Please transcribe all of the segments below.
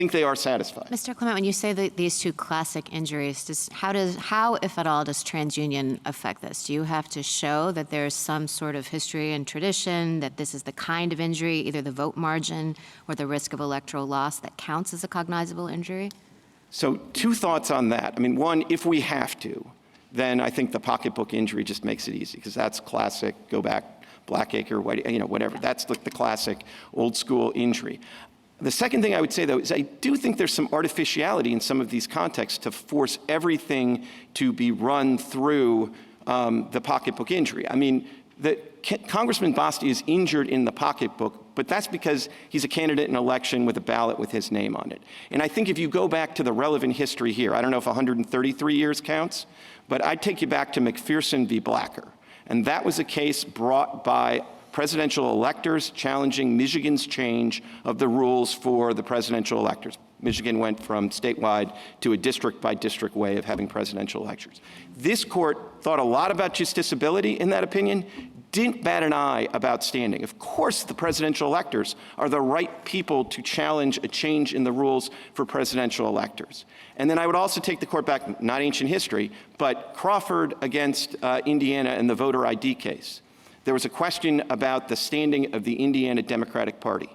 think they are satisfied. Mr. Clement, when you say that these two classic injuries, how, if at all, does TransUnion affect this? Do you have to show that there's some sort of history and tradition, that this is the kind of injury, either the vote margin or the risk of electoral loss, that counts as a cognizable injury? So 2 thoughts on that. I mean, one, if we have to, then I think the pocketbook injury just makes it easy, because that's classic, go back, Blackacre, whatever. That's like the classic old school injury. The second thing I would say, though, is I do think there's some artificiality in some of these contexts to force everything to be run through the pocketbook injury. I mean, Congressman Bost is injured in the pocketbook, but that's because he's a candidate in an election with a ballot with his name on it. And I think if you go back to the relevant history here, I don't know if 133 years counts, but I'd take you back to McPherson v. Blacker. And that was a case brought by presidential electors challenging Michigan's change of the rules for the presidential electors. Michigan went from statewide to a district-by-district way of having presidential electors. This court thought a lot about justiciability in that opinion, didn't bat an eye about standing. Of course, the presidential electors are the right people to challenge a change in the rules for presidential electors. And then I would also take the court back, not ancient history, but Crawford against Indiana in the voter ID case. There was a question about the standing of the Indiana Democratic Party.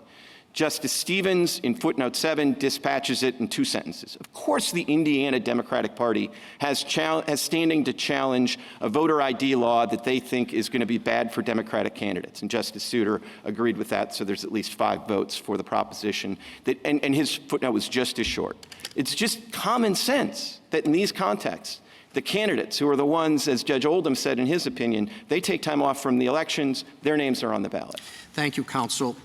Justice Stevens, in footnote 7, dispatches it in 2 sentences. Of course, the Indiana Democratic Party has standing to challenge a voter ID law that they think is going to be bad for Democratic candidates. And Justice Souter agreed with that, so there's at least 5 votes for the proposition. And his footnote was just as short. It's just common sense that in these contexts, the candidates, who are the ones, as Judge Oldham said in his opinion, they take time off from the elections, their names are on the ballot. Thank you, counsel.